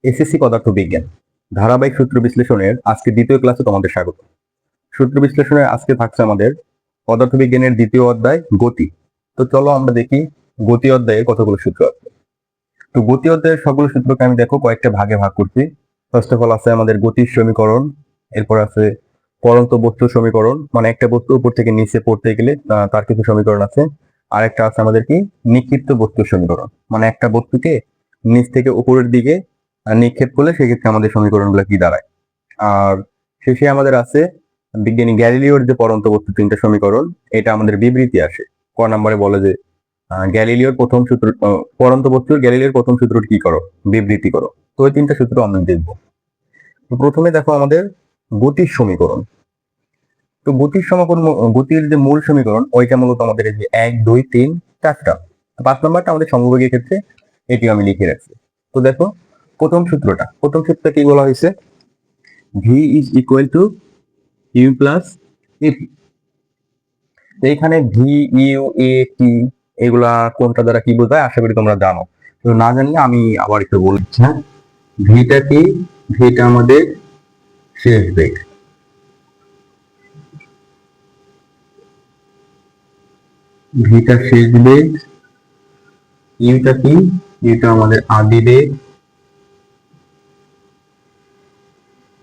SSC পদার্থবিজ্ঞান ধারাবাহিক সূত্র বিশ্লেষণের আজকে দ্বিতীয় ক্লাসে তোমাদের স্বাগত। সূত্র বিশ্লেষণের আজকে থাকছে আমাদের পদার্থবিজ্ঞানের দ্বিতীয় অধ্যায় গতি। তো চলো আমরা দেখি গতি অধ্যায়ে কতগুলো সূত্র আছে। তো গতি অধ্যায়ের সবগুলো সূত্রকে আমি দেখো কয়েকটা ভাগে ভাগ করছি। ফার্স্ট অফ অল আছে আমাদের গতির সমীকরণ, এরপর আছে পরন্ত বস্তুর সমীকরণ, মানে একটা বস্তু উপর থেকে নিচে পড়তে গেলে তার কিছু সমীকরণ আছে। আর একটা আছে আমাদের কি নিক্ষিপ্ত বস্তুর সমীকরণ, মানে একটা বস্তুকে নিচ থেকে উপরের দিকে নিক্ষেপ করলে সেক্ষেত্রে আমাদের সমীকরণগুলো কি দাঁড়ায়। আর শেষে আমাদের আছে বিজ্ঞানী গ্যালিলিওর যে পরন্ত বস্তু তিনটা সমীকরণ, এটা আমাদের বিবৃতি আসে। ক নম্বরে বলে যে গ্যালিলিওর প্রথম সূত্র, পরন্ত বস্তুর গ্যালিলিওর প্রথম সূত্রটি কি করো, বিবৃতি করো। তো ওই তিনটা সূত্র আমরা দেখবো। তো প্রথমে দেখো আমাদের গতির সমীকরণ। তো গতির সমীকরণ, গতির যে মূল সমীকরণ ওইটা মূলত আমাদের এই যে 1 2 3 4টা। 5 নম্বরটা আমাদের সমবেগের ক্ষেত্রে, এটি আমি লিখে রাখছি। তো দেখো প্রথম সূত্রটা কি বলা হয়েছে, v is equal to u plus ap। তো এখানে ভি ইউ এ টি এগুলা কোনটা দ্বারা কি বোঝায় আশা করি তোমরা জানো। তো না জানলে আমি আবার একটু বলছি। হ্যাঁ, ভিটা কি, ভিটা আমাদের শেষ বেগ, ভিটা শেষ বেগ। ইউটা কি, ইউটা আমাদের আদি বেগ,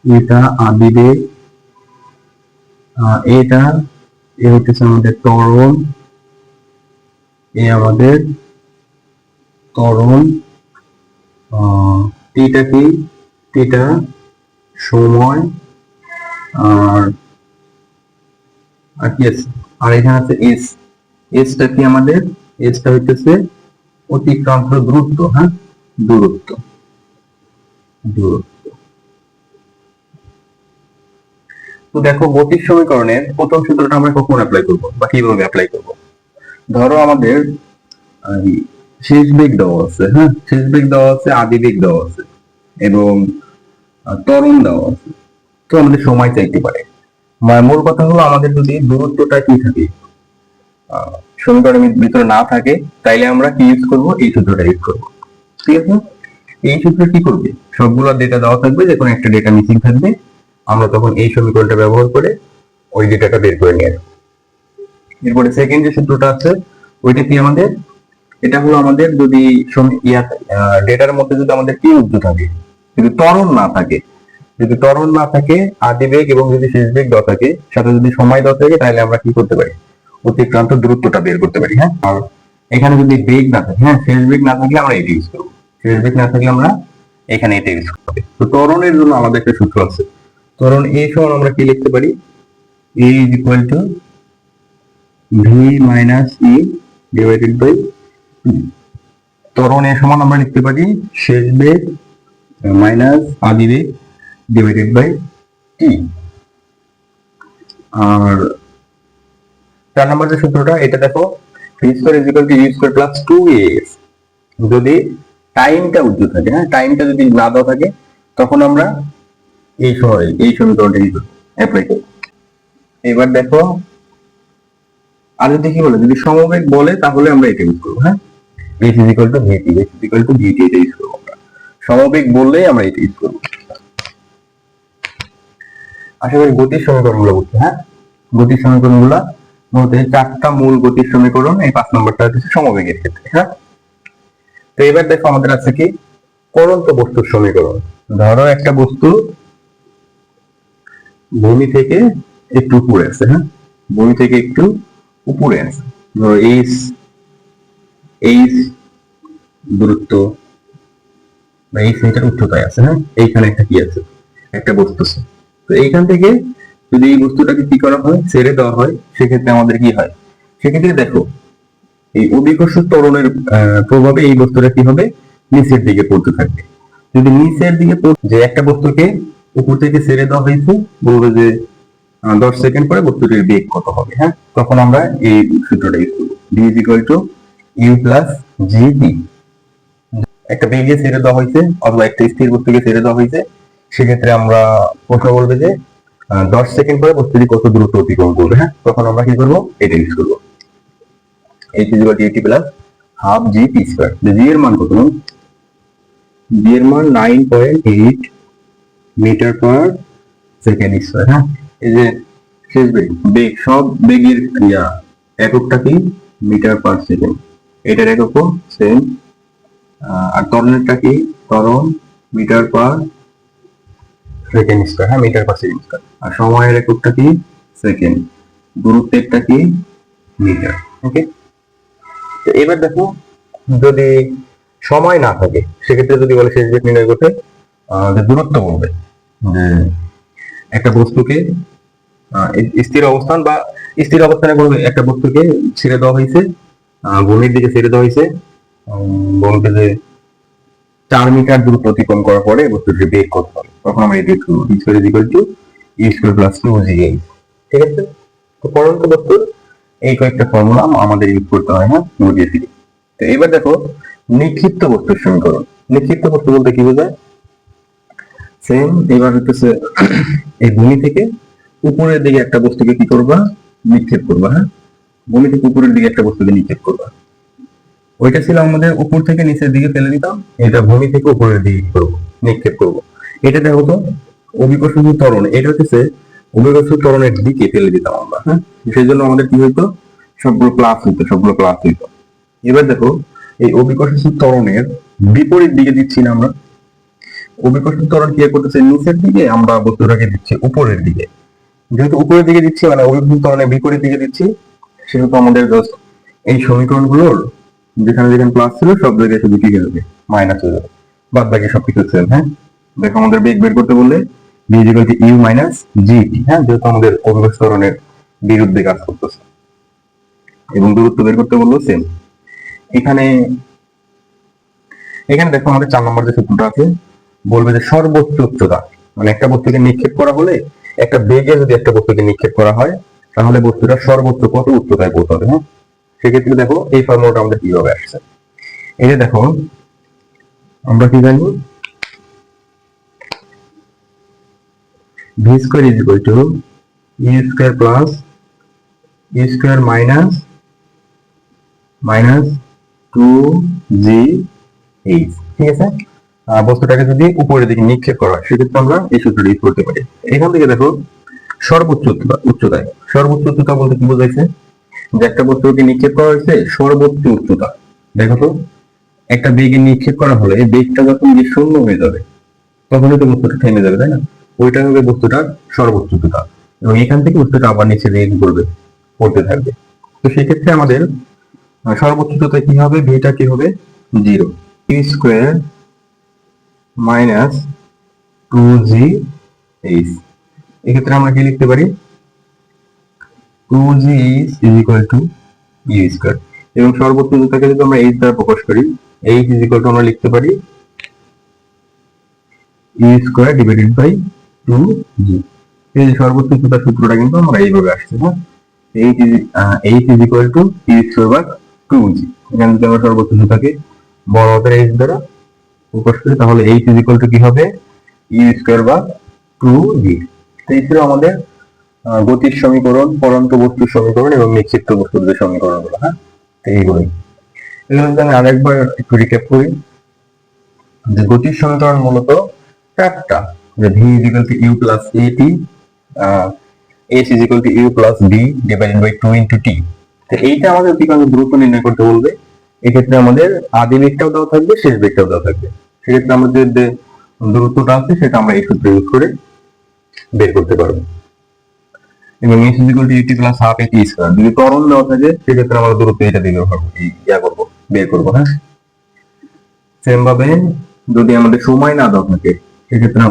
এটা আদি বেগ। এটা এ হচ্ছে আমাদের ত্বরণ, এ আমাদের ত্বরণ। টিটা কি, টিটা সময়। আর কি আছে, আর এখানে আছে এস, এসটা কি আমাদের, এসটা হইতেছে অতিক্রান্ত দূরত্ব। হ্যাঁ, দূরত্ব, দূরত্ব। তো দেখো গতির সমীকরণের প্রথম সূত্রটা আমরা কখন অ্যাপ্লাই করব বা কিভাবে অ্যাপ্লাই করব। ধরো আমাদের শেষ বেগ দেওয়া আছে, হ্যাঁ, শেষ বেগ দেওয়া আছে, আদি বেগ দেওয়া আছে এবং ত্বরণ দেওয়া আছে। তো আমাদের সময় চাইতে পারে। মূল কথা হলো আমাদের যদি দূরত্বটা কি থাকে, সমীকরণের ভিতরে না থাকে, তাইলে আমরা কি ইউজ করব, এই সূত্রটা ইউজ করব। ঠিক আছে, এই সূত্র কি করবে, সবগুলো ডেটা দেওয়া থাকবে, যে কোনো একটা ডেটা মিসিং থাকবে, আমরা তখন এই সমীকরণটা ব্যবহার করে ওই ডেটাটা বের করে নিয়ে আসবো। এরপরে সেকেন্ড যে সূত্রটা আছে ওইটা কি আমাদের, এটা হলো আমাদের যদি ডেটার মধ্যে যদি আমাদের কি উচ্চ থাকে, যদি ত্বরণ না থাকে, যদি ত্বরণ না থাকে, আদি বেগ এবং যদি শেষ বেগ দেওয়া থাকে, সাথে যদি সময় দেওয়া থাকে, তাহলে আমরা কি করতে পারি, অতিক্রান্ত দূরত্বটা বের করতে পারি। হ্যাঁ, আর এখানে যদি বেগ না থাকে, হ্যাঁ, শেষ বেগ না থাকলে আমরা এটা ইউজ করবো, শেষ বেগ না থাকলে আমরা এখানে এটা ইউজ করবো। তো ত্বরণের জন্য আমাদের একটা সূত্র আছে। ত্বরণ এ সমান আমরা কি লিখতে পারি, A is equal to V minus U divided by T. ত্বরণ এ সমান আমরা লিখতে পারি শেষ বেগ মাইনাস আদি বেগ ডিভাইডেড বাই টি। আর 4 নম্বর যে সূত্রটা, এটা দেখো v square is equal to u square plus 2as। যদি টাইমটা উজ্জ্বল থাকে, হ্যাঁ, টাইমটা যদি না দেওয়া থাকে, তখন আমরা এই সমীকরণটা অ্যাপ্লাই করব। এবার দেখো, আর যদি কি বলে, যদি সমবেগ বলে তাহলে আমরা এটা ইউজ করবো। হ্যাঁ, h is equal to vt, h is equal to vt এটা ইউজ করবো আমরা। সমবেগ বললেই আমরা এটা ইউজ করবো। আশা করি গতির সমীকরণগুলো বুঝছো। হ্যাঁ, গতির সমীকরণগুলো মূলত 4টা মূল গতির সমীকরণ, এই 5 নম্বরটা হচ্ছে সমবেগের ক্ষেত্রে। হ্যাঁ, তো এবার দেখো আমাদের আছে কি পরন্ত বস্তুর সমীকরণ। ধরো একটা বস্তু ভূমি থেকে একটু উপরে আছে, হ্যাঁ, ভূমি থেকে একটু উপরে আছে, ধরো এইচ দূরত্ব বা এই মিটার উচ্চতায় আছে। হ্যাঁ, এইখানে একটা কি আছে, একটা বস্তু আছে। তো এইখান থেকে যদি এই বস্তুটাকে কি করা হয়, ছেড়ে দেওয়া হয়, সেক্ষেত্রে আমাদের কি হয়, সেক্ষেত্রে দেখো এই অভিকর্ষ ত্বরণের প্রভাবে এই বস্তুটা কি হবে, নিচের দিকে পড়তে থাকবে। যদি নিচের দিকে যে একটা বস্তুকে উপর থেকে ছেড়ে দেওয়া হয়েছে, বলবে যে 10 সেকেন্ড পরে বস্তুটির বেগ কত হবে। হ্যাঁ, তখন আমরা এই সূত্রটা ইউজ করবো, v is equal to u plus gp। একটা বেগে ছেড়ে দেওয়া হয়েছে অথবা একটা স্থির বস্তুকে ছেড়ে দেওয়া হয়েছে, সেক্ষেত্রে আমরা প্রশ্ন বলবে যে 10 সেকেন্ড পরে বস্তুটি কত দ্রুত অতিক্রম করবে। হ্যাঁ, তখন আমরা কি করবো, এটা ইউজ করবো, h is equal to at plus half gp square। g এর মান কত, বি এর মান 9.8 মিটার পার সেকেন্ড স্কয়ার। হ্যাঁ, এই যে শেষ বেগ সব বেগের এককটা কি মিটার পার সেকেন্ড, এটার এককও সেম। আর ত্বরণেরটা কি ত্বরণ মিটার পার সেকেন্ড স্কয়ার। হ্যাঁ, মিটার পার সেকেন্ড স্কয়ার। আর সময়ের এককটা কি সেকেন্ড, দূরত্বেরটা কি মিটার। ওকে, তো এবার দেখো যদি সময় না থাকে সেক্ষেত্রে যদি বলে শেষ বেগ নির্ণয় করতে, যে দূরত্ব বলবে, যে একটা বস্তুকে স্থির অবস্থান বা স্থির অবস্থানে কোনো একটা বস্তুকে ছেড়ে দেওয়া হয়েছে, ভূমির দিকে ছেড়ে দেওয়া হয়েছে, বলবে যে 4 মিটার দূরত্ব অতিক্রম করার পরে বস্তুটিকে বেগ করতে হবে, তখন আমরা এটি করব v square equal to u square plus 2gh। ঠিক আছে, তো পরন্ত বস্তুর এই কয়েকটা ফর্মুলা আমাদের ইউজ করতে হয়। হ্যাঁ, বুঝিয়ে দিই। তো এবার দেখো নিক্ষিপ্ত বস্তুর সমীকরণ। নিক্ষিপ্ত বস্তু বলতে কি বোঝায়? সেম, এবার হচ্ছে এই ভূমি থেকে উপরের দিকে একটা বস্তুকে কি করবা নিক্ষেপ করবা। হ্যাঁ, ভূমি থেকে উপরের দিকে একটা বস্তুকে নিক্ষেপ করবা। ওইটা ছিল আমাদের উপর থেকে নিচের দিকে ফেলে দিতাম, এটা ভূমি থেকে উপরের দিকে করবো নিক্ষেপ করব। এটা দেখো তো অভিকর্ষজ ত্বরণ, এটা হচ্ছে অভিকর্ষজ ত্বরণের দিকে ফেলে দিতাম আমরা। হ্যাঁ, সেই জন্য আমাদের কি হইতো সবগুলো প্লাস হইতো। এবার দেখো এই অভিকর্ষজ ত্বরণের বিপরীত দিকে দিচ্ছি না আমরা, অভিকর্ষজ ত্বরণ কি করতেছে নিচের দিকে, আমরা বস্তুটাকে দিচ্ছি উপরের দিকে। যেহেতু উপরের দিকে দিচ্ছি মানে অভিকর্ষজ ত্বরণের বিপরীত দিকে দিচ্ছি, সেহেতু আমাদের জাস্ট এই সমীকরণগুলোর যেখানে যেখানে প্লাস ছিল সব জায়গায় শুধু কি হয়ে যাবে মাইনাস হয়ে যাবে, বাদ বাকি সবকিছু সেম। হ্যাঁ, দেখো আমাদের বেগ বের করতে বললে v equal to u minus gt। হ্যাঁ, যেহেতু আমাদের অভিকর্ষ ত্বরণের বিরুদ্ধে কাজ করতেছে, এবং দূরত্ব বের করতে বললো সেম। এখানে দেখো আমাদের 4 নম্বর যে সূত্রটা আছে, বলবে যে সর্বোচ্চ উচ্চতা, মানে একটা বস্তুকে নিক্ষেপ করা হলে, একটা বেগে যদি একটা বস্তুকে নিক্ষেপ করা হয় তাহলে বস্তুটা সর্বোচ্চ কত উচ্চতায় পৌঁছাবে। হ্যাঁ, সেক্ষেত্রে দেখো এই ফর্মুলাটা আমাদের কিভাবে আসছে। এই যে দেখো আমরা কি জানি v square is equal to u square plus u square minus 2gh। ঠিক আছে, বস্তুটাকে যদি উপরের দিকে নিক্ষেপ করা হয় সেক্ষেত্রে আমরা এই সূত্রটি ইউজ করতে পারি। এখান থেকে দেখো সর্বোচ্চ উচ্চতা বলতে কি বোঝাইছে, যে একটা বস্তুকে নিক্ষেপ করা হয়েছে সর্বোচ্চ উচ্চতা। দেখো তো একটা বেগে নিক্ষেপ করা হলে এই বেগটা যখন গিয়ে শূন্য হয়ে যাবে তখনই তো বস্তুটা থেমে যাবে, তাই না? ওইটা হবে বস্তুটার সর্বোচ্চ উচ্চতা, এবং এখান থেকে বস্তুটা আবার নিচে দিকে কি করবে পড়তে থাকবে। তো সেক্ষেত্রে আমাদের সর্বোচ্চ উচ্চতা কি হবে, ভিটা কি হবে 0, u স্কয়ার মাইনাস 2gh। এক্ষেত্রে আমরা কি লিখতে পারি 2gh is equal to u square, এবং সর্বোচ্চ উচ্চতাকে যদি আমরা h দ্বারা প্রকাশ করি, h ইজ ইকুয়াল টু আমরা লিখতে পারি u square divided by 2g। এই যে সর্বোচ্চ উচ্চতার সূত্রটা কিন্তু আমরা এইভাবে আসছে। হ্যাঁ, h is equal to u square by 2g। এখানে যদি আমরা সর্বোচ্চ উচ্চতাকে বড় হাতের h দ্বারা প্রকাশ করি তাহলে h ইজ ইকুয়াল টু কি হবে u স্কয়ার বাই 2g। তো এই ছিল আমাদের গতির সমীকরণ, পরন্ত বস্তুর সমীকরণ এবং নিক্ষিপ্ত বস্তুর যে সমীকরণগুলো। হ্যাঁ, তো এইগুলোই। এগুলো যদি আমি আরেকবার একটু রিক্যাপ করি, যে গতির সমীকরণ মূলত চারটা, যে v is equal to u plus at, h is equal to u plus b divided by 2 into t। তো এইটা আমাদের অতিক্রান্ত দূরত্ব নির্ণয় করতে বলবে। এক্ষেত্রে আমাদের আদি বেগটাও দেওয়া থাকবে, শেষ বেগটাও দেওয়া থাকবে। সেক্ষেত্রে আমাদের যে দূরত্বটা আছে সেটা আমরা এই সূত্র ইউজ করে বের করতে পারবো। এবং h is equal to ut plus half at square, যদি ত্বরণ দেওয়া থাকে সেক্ষেত্রে আমরা দূরত্ব এটা দিয়ে বের করবো। হ্যাঁ, সেম ভাবে যদি আমাদের সময় না দেওয়া থাকে সেক্ষেত্রে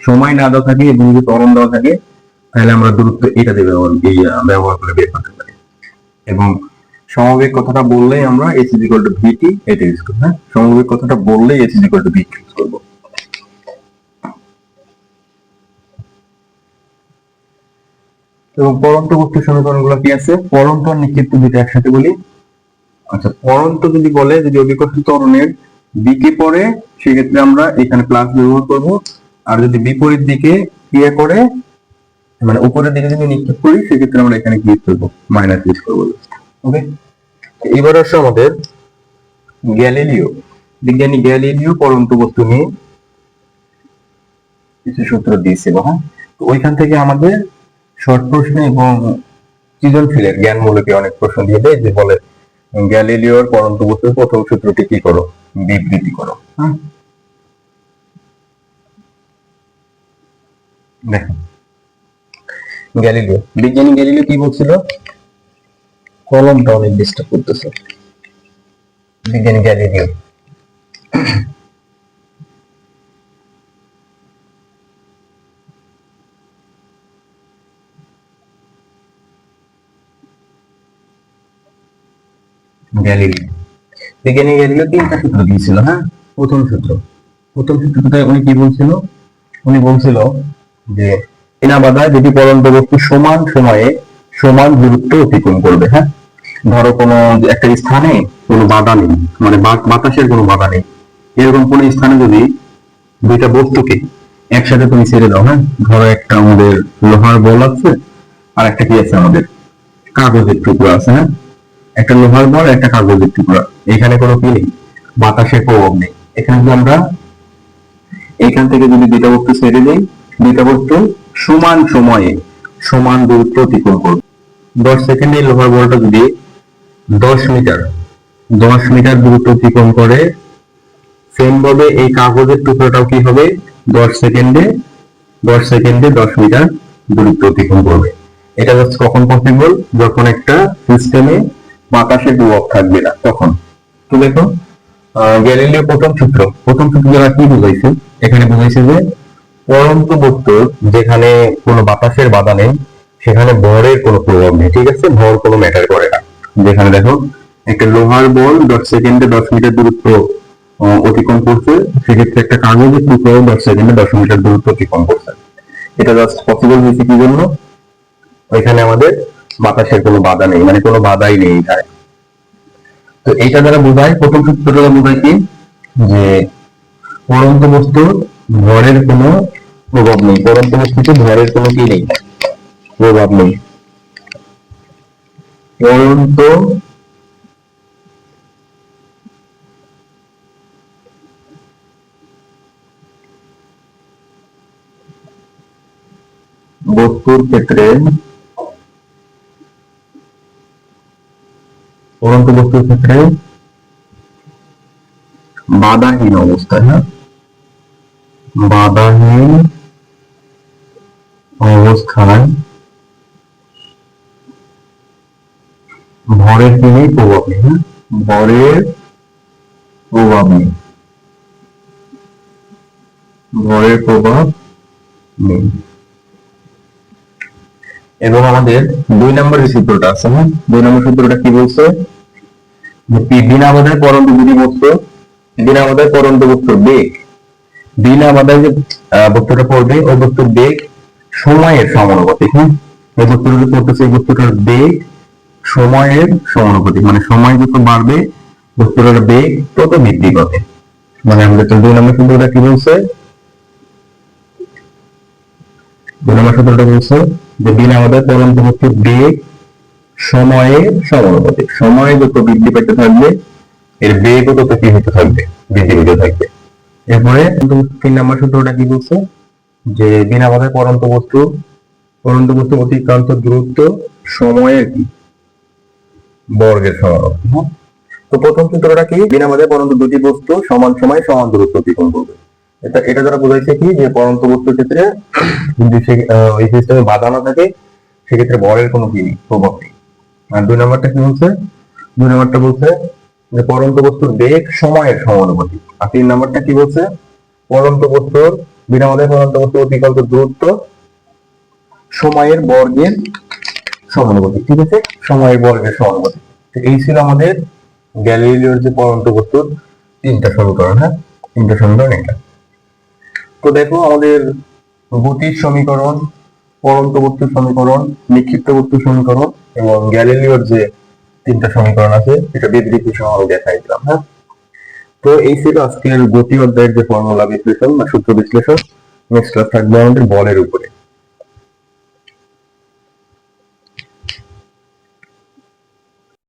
সময় না দেওয়া থাকে এবং যদি ত্বরণ দেওয়া থাকে তাহলে আমরা দূরত্ব এটা দিয়ে ব্যবহার করে বের করতে পারি। এবং সমবেগ কথাটা বললেই আমরা h is equal to vt এটা ইউজ করব। হ্যাঁ, সমবেগ কথাটা বললেই h is equal to vt use করব। এবং পরন্ত বস্তুর সমীকরণগুলো কি আছে, পরন্ত আর নিক্ষিপ্ত দুটো একসাথে বলি। আচ্ছা, পরন্ত যদি বলে যদি অভিকর্ষ ত্বরণের দিকে পড়ে সেক্ষেত্রে আমরা এখানে প্লাস ব্যবহার করব, আর যদি বিপরীত দিকে ক্রিয়া করে মানে উপরের দিকে যদি নিক্ষেপ করি সেক্ষেত্রে আমরা এখানে কি ইউজ করব মাইনাস ইউজ করব। ওকে, এবার আসলে আমাদের গ্যালিলিও বিজ্ঞানী গ্যালিলিও পরন্ত বস্তু নিয়ে কিছু সূত্র দিয়েছিল। হ্যাঁ, তো ওইখান থেকে আমাদের শর্ট প্রশ্ন এবং সৃজনশীলের জ্ঞানমূলকে অনেক প্রশ্ন দিয়ে দেয়, যে বলে গ্যালিলিওর পরন্ত বস্তুর প্রথম সূত্রটি কি করো, বিবৃতি করো। হ্যাঁ, দেখো গ্যালিলিও, বিজ্ঞানী গ্যালিলিও কি বলছিল, কলমটা অনেক ডিস্টার্ব করতেছে। বিজ্ঞানী গ্যালিলিও গ্যালিলিও বিজ্ঞানী গ্যালিলিও তিনটা সূত্র দিয়েছিল। হ্যাঁ, প্রথম সূত্রটায় উনি কি বলছিল, উনি বলছিল যে বিনা বাধায় দুটি পরন্ত বস্তু সমান সময়ে সমান দূরত্ব অতিক্রম করবে। হ্যাঁ, ধরো কোনো একটা স্থানে কোনো বাধা নেই, মানে বাতাসের কোনো বাধা নেই, এরকম কোন স্থানে যদি দুইটা বস্তুকে একসাথে তুমি ছেড়ে দাও, হ্যাঁ, ধরো একটা আমাদের লোহার বল আছে আর একটা কি আছে, আমাদের কাগজের টুকরো আছে। হ্যাঁ, একটা লোহার বল, একটা কাগজের টুকরা, এখানে কোনো কি নেই, বাতাসের প্রভাব নেই। এখানে যদি আমরা এখান থেকে যদি দুইটা বস্তু ছেড়ে দিই, দুইটা বস্তু সমান সময়ে সমান দূরত্ব অতিক্রম করবে। 10 সেকেন্ডে লোহার বলটা যদি 10 মিটার 10 মিটার দূরত্ব অতিক্রম করে, সেম ভাবে এই কাগজের টুকরোটাও কি হবে, 10 সেকেন্ডে 10 মিটার দূরত্ব অতিক্রম করবে। এটা জাস্ট কখন পসিবল, যখন একটা সিস্টেমে বাতাসের প্রভাব থাকবে না, তখন। তো দেখো গ্যালিলিও প্রথম সূত্র দ্বারা কি বুঝাইছে, এখানে বুঝাইছে যে পরন্ত বস্তুর যেখানে কোনো বাতাসের বাধা নেই সেখানে ভরের কোনো প্রভাব নেই। ঠিক আছে, ভর কোনো ম্যাটার করে না। যেখানে দেখো একটা লোহার বল 10 সেকেন্ডে 10 মিটার দূরত্ব অতিক্রম করছে, সেক্ষেত্রে একটা কাগজের টুকরো 10 সেকেন্ডে 10 মিটার দূরত্ব অতিক্রম করছে। এটা জাস্ট পসিবল হয়েছে কি জন্য, ওইখানে আমাদের বাতাসের কোনো বাধা নেই, মানে কোনো বাধাই নেই এখানে। তো এইটা দ্বারা বোঝায়, প্রথম সূত্রটা বোঝায় কি, যে পরন্ত বস্তুর ভরের কোনো প্রভাব নেই, পরন্ত বস্তুতে ভরের কোনো কি নেই, প্রভাব নেই। পরন্ত বস্তুর ক্ষেত্রে বাধাহীন অবস্থায়, হ্যাঁ, বাধাহীন অবস্থায় ভরের কি নেই, প্রভাব নেই। হ্যাঁ, ভরের প্রভাব নেই, ভরের প্রভাব নেই। এবং আমাদের 2 নম্বর যে সূত্রটা আছে, হ্যাঁ, 2 নম্বর সূত্রটা কি বলছে, বিনা বাধায় পরন্ত দুটি বস্তু, বিনা বাধায় পরন্ত বস্তুর বেগ, বিনা বাধায় যে বস্তুটা পড়বে ওই বস্তুর বেগ সময়ের সমানুপাতিক। হ্যাঁ, এই বস্তুটা যে পড়তেছে এই বস্তুটার বেগ সময়ের সমানুপাতিক, মানে সময় যত বাড়বে বস্তুটার বেগ তত বৃদ্ধি পাবে। মানে আমাদের 2 নম্বর সূত্রটা কি বলছে, 2 নম্বর সূত্রটা বলছে যে বিনা বাধায় পরন্ত বস্তুর বেগ সময়ের সমানুপাতিক, সময় যত বৃদ্ধি পেতে থাকবে এর বেগও তত কি হতে থাকবে, বৃদ্ধি পেতে থাকবে। এরপরে 3 নম্বর সূত্রটা কি বলছে, যে বিনা বাধায় পরন্ত বস্তু অতিক্রান্ত দূরত্ব সময়ের কি বর্গের সমানুপাতিক। হ্যাঁ, তো প্রথম সূত্রটা কি, বিনা বাধায় পরন্ত দুটি বস্তু সমান সময়ে সমান দূরত্ব অতিক্রম করবে। এটা দ্বারা বোঝাইছে কি, যে পরন্ত বস্তুর ক্ষেত্রে যদি ওই সিস্টেমে বাধা না থাকে সেক্ষেত্রে ভরের কোনো কি প্রভাব নেই। আর 2 নম্বরটা কি বলছে, 2 নম্বরটা বলছে যে পরন্ত বস্তুর বেগ সময়ের সমানুপাতিক। আর 3 নম্বরটা কি বলছে, পরন্ত বস্তুর বিনা বাধায় পরন্ত বস্তুর অতিক্রান্ত দূরত্ব সময়ের বর্গের সমানুপাতিক। ঠিক আছে, সময়ের বর্গের সমানুপাতিক। এই ছিল আমাদের গ্যালিলিওর যে পরন্ত বস্তুর 3টা সমীকরণ। হ্যাঁ, 3টা সমীকরণ এটা। তো দেখো আমাদের গতির সমীকরণ, পরন্ত বস্তুর সমীকরণ, নিক্ষিপ্ত বস্তুর সমীকরণ এবং গ্যালিলিওর যে 3টা সমীকরণ আছে এটা বিবৃতি সহ দেখাই দিলাম। হ্যাঁ, তো এই ছিল আজকের গতি অধ্যায়ের যে ফর্মুলা বিশ্লেষণ বা সূত্র বিশ্লেষণ। নেক্সট ক্লাস থাকবে আমাদের বলের উপরে।